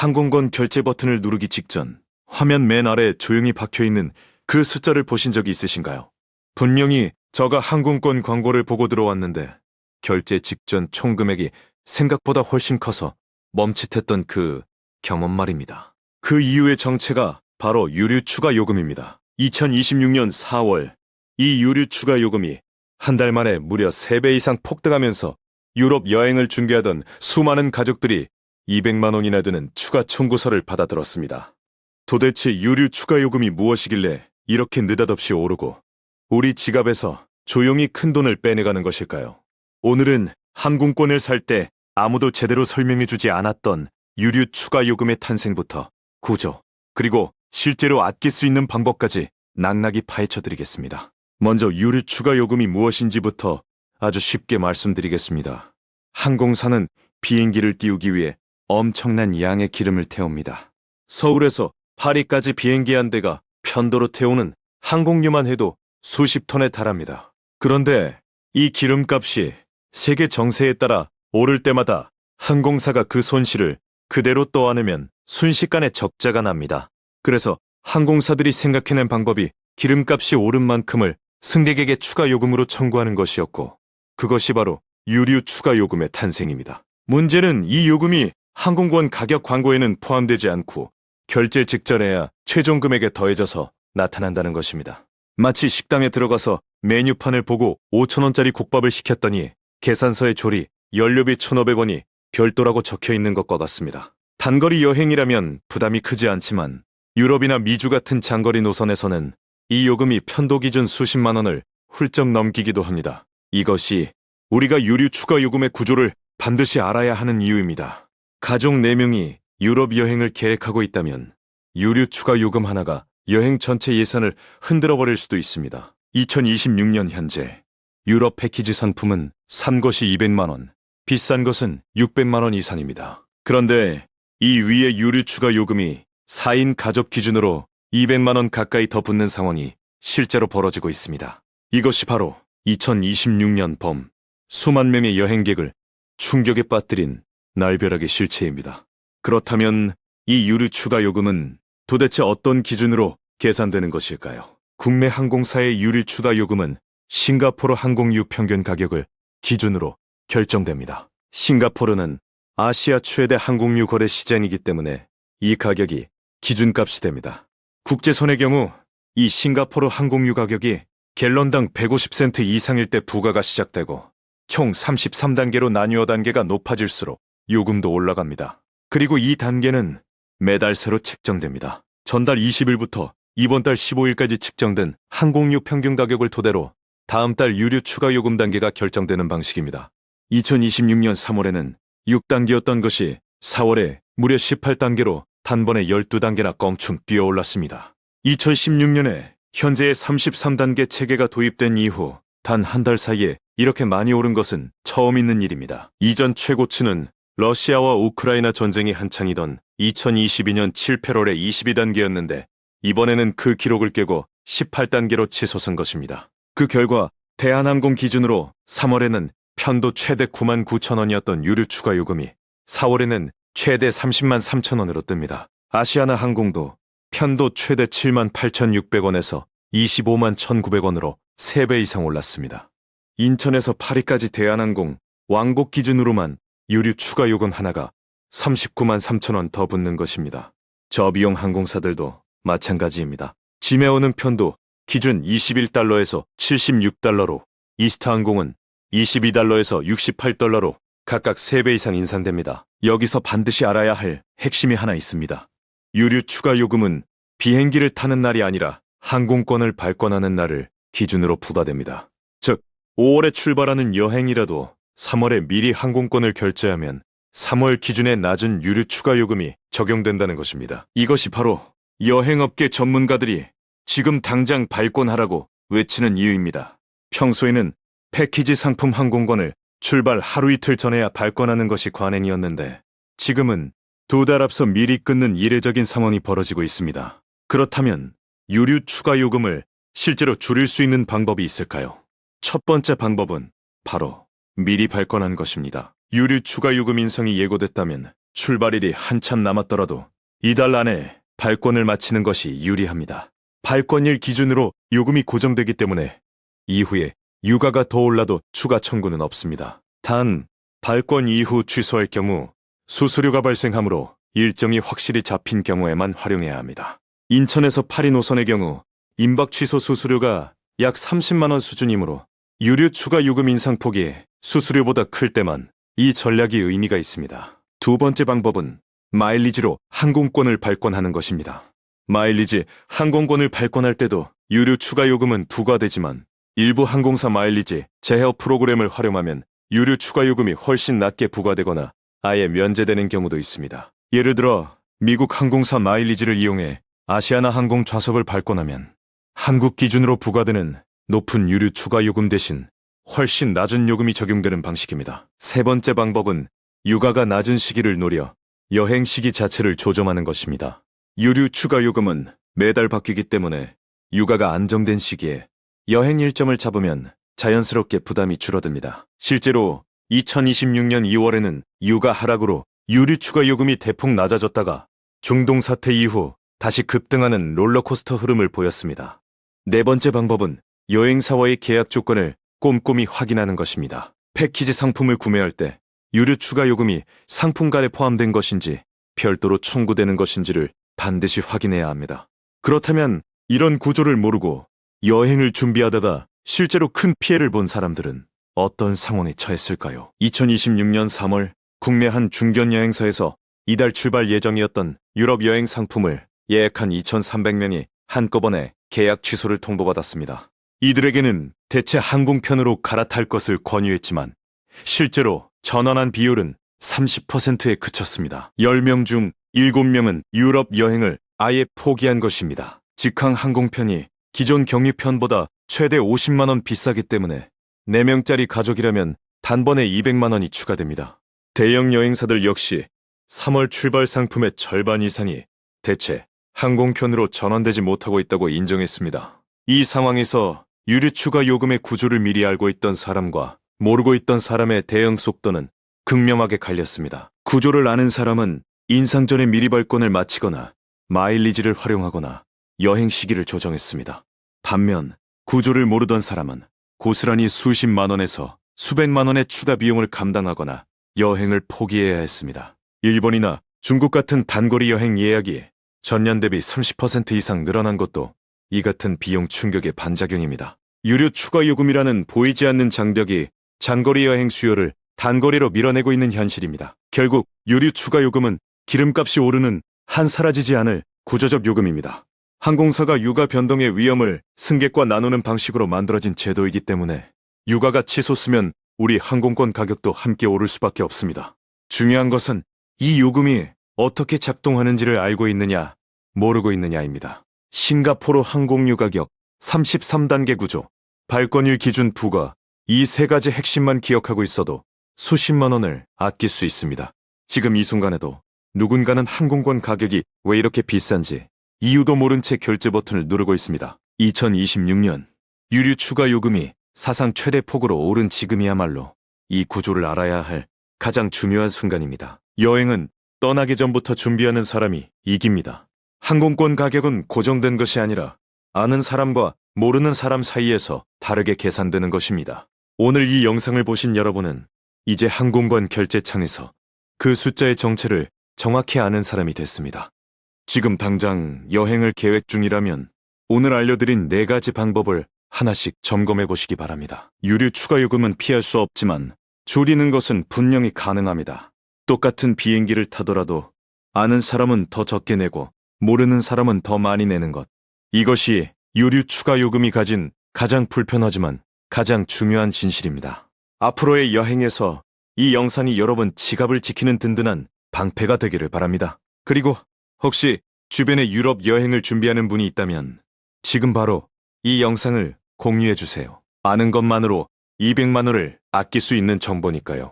항공권 결제 버튼을 누르기 직전 화면 맨 아래 조용히 박혀있는 그 숫자를 보신 적이 있으신가요? 분명히 저가 항공권 광고를 보고 들어왔는데 결제 직전 총 금액이 생각보다 훨씬 커서 멈칫했던 그 경험 말입니다. 그 이후의 정체가 바로 유류 추가 요금입니다. 2026년 4월 이 유류 추가 요금이 한 달 만에 무려 3배 이상 폭등하면서 유럽 여행을 준비하던 수많은 가족들이 200만 원이나 드는 추가 청구서를 받아들었습니다. 도대체 유류 추가 요금이 무엇이길래 이렇게 느닷없이 오르고 우리 지갑에서 조용히 큰 돈을 빼내가는 것일까요? 오늘은 항공권을 살 때 아무도 제대로 설명해주지 않았던 유류 추가 요금의 탄생부터 구조, 그리고 실제로 아낄 수 있는 방법까지 낭낭이 파헤쳐드리겠습니다. 먼저 유류 추가 요금이 무엇인지부터 아주 쉽게 말씀드리겠습니다. 항공사는 비행기를 띄우기 위해 엄청난 양의 기름을 태웁니다. 서울에서 파리까지 비행기 한 대가 편도로 태우는 항공료만 해도 수십 톤에 달합니다. 그런데 이 기름값이 세계 정세에 따라 오를 때마다 항공사가 그 손실을 그대로 떠안으면 순식간에 적자가 납니다. 그래서 항공사들이 생각해낸 방법이 기름값이 오른 만큼을 승객에게 추가 요금으로 청구하는 것이었고, 그것이 바로 유류 추가 요금의 탄생입니다. 문제는 이 요금이 항공권 가격 광고에는 포함되지 않고 결제 직전에야 최종 금액에 더해져서 나타난다는 것입니다. 마치 식당에 들어가서 메뉴판을 보고 5,000원짜리 국밥을 시켰더니 계산서에 조리, 연료비 1,500원이 별도라고 적혀 있는 것과 같습니다. 단거리 여행이라면 부담이 크지 않지만 유럽이나 미주 같은 장거리 노선에서는 이 요금이 편도 기준 수십만 원을 훌쩍 넘기기도 합니다. 이것이 우리가 유류 추가 요금의 구조를 반드시 알아야 하는 이유입니다. 가족 4명이 유럽 여행을 계획하고 있다면 유류 추가 요금 하나가 여행 전체 예산을 흔들어 버릴 수도 있습니다. 2026년 현재 유럽 패키지 상품은 싼 것이 200만 원, 비싼 것은 600만 원 이상입니다. 그런데 이 위의 유류 추가 요금이 4인 가족 기준으로 200만 원 가까이 더 붙는 상황이 실제로 벌어지고 있습니다. 이것이 바로 2026년 봄 수만 명의 여행객을 충격에 빠뜨린 날벼락의 실체입니다. 그렇다면 이 유류 추가 요금은 도대체 어떤 기준으로 계산되는 것일까요? 국내 항공사의 유류 추가 요금은 싱가포르 항공유 평균 가격을 기준으로 결정됩니다. 싱가포르는 아시아 최대 항공유 거래 시장이기 때문에 이 가격이 기준값이 됩니다. 국제선의 경우 이 싱가포르 항공유 가격이 갤런당 150센트 이상일 때 부과가 시작되고 총 33단계로 나뉘어 단계가 높아질수록 요금도 올라갑니다. 그리고 이 단계는 매달 새로 책정됩니다. 전달 20일부터 이번 달 15일까지 측정된 항공유 평균 가격을 토대로 다음 달 유류 추가 요금 단계가 결정되는 방식입니다. 2026년 3월에는 6단계였던 것이 4월에 무려 18단계로 단번에 12단계나 껑충 뛰어올랐습니다. 2016년에 현재의 33단계 체계가 도입된 이후 단 한 달 사이에 이렇게 많이 오른 것은 처음 있는 일입니다. 이전 최고치는 러시아와 우크라이나 전쟁이 한창이던 2022년 7, 8월에 22단계였는데 이번에는 그 기록을 깨고 18단계로 치솟은 것입니다. 그 결과 대한항공 기준으로 3월에는 편도 최대 9만 9천 원이었던 유류 추가 요금이 4월에는 최대 30만 3천 원으로 뜹니다. 아시아나 항공도 편도 최대 7만 8,600원에서 25만 1,900원으로 3배 이상 올랐습니다. 인천에서 파리까지 대한항공 왕복 기준으로만 유류 추가 요금 하나가 39만 3천 원 더 붙는 것입니다. 저비용 항공사들도 마찬가지입니다. 지메어는 편도 기준 21달러에서 76달러로, 이스타항공은 22달러에서 68달러로 각각 3배 이상 인상됩니다. 여기서 반드시 알아야 할 핵심이 하나 있습니다. 유류 추가 요금은 비행기를 타는 날이 아니라 항공권을 발권하는 날을 기준으로 부과됩니다. 즉, 5월에 출발하는 여행이라도 3월에 미리 항공권을 결제하면 3월 기준의 낮은 유류 추가 요금이 적용된다는 것입니다. 이것이 바로 여행업계 전문가들이 지금 당장 발권하라고 외치는 이유입니다. 평소에는 패키지 상품 항공권을 출발 하루 이틀 전에야 발권하는 것이 관행이었는데 지금은 2달 앞서 미리 끊는 이례적인 상황이 벌어지고 있습니다. 그렇다면 유류 추가 요금을 실제로 줄일 수 있는 방법이 있을까요? 첫 번째 방법은 바로 미리 발권한 것입니다. 유류 추가 요금 인상이 예고됐다면 출발일이 한참 남았더라도 이달 안에 발권을 마치는 것이 유리합니다. 발권일 기준으로 요금이 고정되기 때문에 이후에 유가가 더 올라도 추가 청구는 없습니다. 단, 발권 이후 취소할 경우 수수료가 발생하므로 일정이 확실히 잡힌 경우에만 활용해야 합니다. 인천에서 파리 노선의 경우 임박 취소 수수료가 약 30만 원 수준이므로 유류 추가 요금 인상폭이 수수료보다 클 때만 이 전략이 의미가 있습니다. 두 번째 방법은 마일리지로 항공권을 발권하는 것입니다. 마일리지 항공권을 발권할 때도 유류 추가 요금은 부과되지만 일부 항공사 마일리지 제어 프로그램을 활용하면 유류 추가 요금이 훨씬 낮게 부과되거나 아예 면제되는 경우도 있습니다. 예를 들어 미국 항공사 마일리지를 이용해 아시아나 항공 좌석을 발권하면 한국 기준으로 부과되는 높은 유류 추가 요금 대신 훨씬 낮은 요금이 적용되는 방식입니다. 세 번째 방법은 유가가 낮은 시기를 노려 여행 시기 자체를 조정하는 것입니다. 유류 추가 요금은 매달 바뀌기 때문에 유가가 안정된 시기에 여행 일정을 잡으면 자연스럽게 부담이 줄어듭니다. 실제로 2026년 2월에는 유가 하락으로 유류 추가 요금이 대폭 낮아졌다가 중동 사태 이후 다시 급등하는 롤러코스터 흐름을 보였습니다. 네 번째 방법은 여행사와의 계약 조건을 꼼꼼히 확인하는 것입니다. 패키지 상품을 구매할 때 유류 추가 요금이 상품가에 포함된 것인지 별도로 청구되는 것인지를 반드시 확인해야 합니다. 그렇다면 이런 구조를 모르고 여행을 준비하다가 실제로 큰 피해를 본 사람들은 어떤 상황에 처했을까요? 2026년 3월 국내 한 중견 여행사에서 이달 출발 예정이었던 유럽 여행 상품을 예약한 2,300명이 한꺼번에 계약 취소를 통보받았습니다. 이들에게는 대체 항공편으로 갈아탈 것을 권유했지만 실제로 전환한 비율은 30%에 그쳤습니다. 10명 중 7명은 유럽 여행을 아예 포기한 것입니다. 직항 항공편이 기존 경유편보다 최대 50만 원 비싸기 때문에 4명짜리 가족이라면 단번에 200만 원이 추가됩니다. 대형 여행사들 역시 3월 출발 상품의 절반 이상이 대체 항공편으로 전환되지 못하고 있다고 인정했습니다. 이 상황에서 유류 추가 요금의 구조를 미리 알고 있던 사람과 모르고 있던 사람의 대응 속도는 극명하게 갈렸습니다. 구조를 아는 사람은 인상 전에 미리 발권을 마치거나 마일리지를 활용하거나 여행 시기를 조정했습니다. 반면 구조를 모르던 사람은 고스란히 수십만 원에서 수백만 원의 추가 비용을 감당하거나 여행을 포기해야 했습니다. 일본이나 중국 같은 단거리 여행 예약이 전년 대비 30% 이상 늘어난 것도 이 같은 비용 충격의 반작용입니다. 유류 추가 요금이라는 보이지 않는 장벽이 장거리 여행 수요를 단거리로 밀어내고 있는 현실입니다. 결국 유류 추가 요금은 기름값이 오르는 한 사라지지 않을 구조적 요금입니다. 항공사가 유가 변동의 위험을 승객과 나누는 방식으로 만들어진 제도이기 때문에 유가가 치솟으면 우리 항공권 가격도 함께 오를 수밖에 없습니다. 중요한 것은 이 요금이 어떻게 작동하는지를 알고 있느냐, 모르고 있느냐입니다. 싱가포르 항공유 가격 33단계 구조, 발권일 기준 부과 이 세 가지 핵심만 기억하고 있어도 수십만 원을 아낄 수 있습니다. 지금 이 순간에도 누군가는 항공권 가격이 왜 이렇게 비싼지 이유도 모른 채 결제 버튼을 누르고 있습니다. 2026년 유류 추가 요금이 사상 최대 폭으로 오른 지금이야말로 이 구조를 알아야 할 가장 중요한 순간입니다. 여행은 떠나기 전부터 준비하는 사람이 이깁니다. 항공권 가격은 고정된 것이 아니라 아는 사람과 모르는 사람 사이에서 다르게 계산되는 것입니다. 오늘 이 영상을 보신 여러분은 이제 항공권 결제창에서 그 숫자의 정체를 정확히 아는 사람이 됐습니다. 지금 당장 여행을 계획 중이라면 오늘 알려드린 4가지 방법을 하나씩 점검해 보시기 바랍니다. 유류 추가 요금은 피할 수 없지만 줄이는 것은 분명히 가능합니다. 똑같은 비행기를 타더라도 아는 사람은 더 적게 내고 모르는 사람은 더 많이 내는 것. 이것이 유류 추가 요금이 가진 가장 불편하지만 가장 중요한 진실입니다. 앞으로의 여행에서 이 영상이 여러분 지갑을 지키는 든든한 방패가 되기를 바랍니다. 그리고 혹시 주변에 유럽 여행을 준비하는 분이 있다면 지금 바로 이 영상을 공유해 주세요. 아는 것만으로 200만 원을 아낄 수 있는 정보니까요.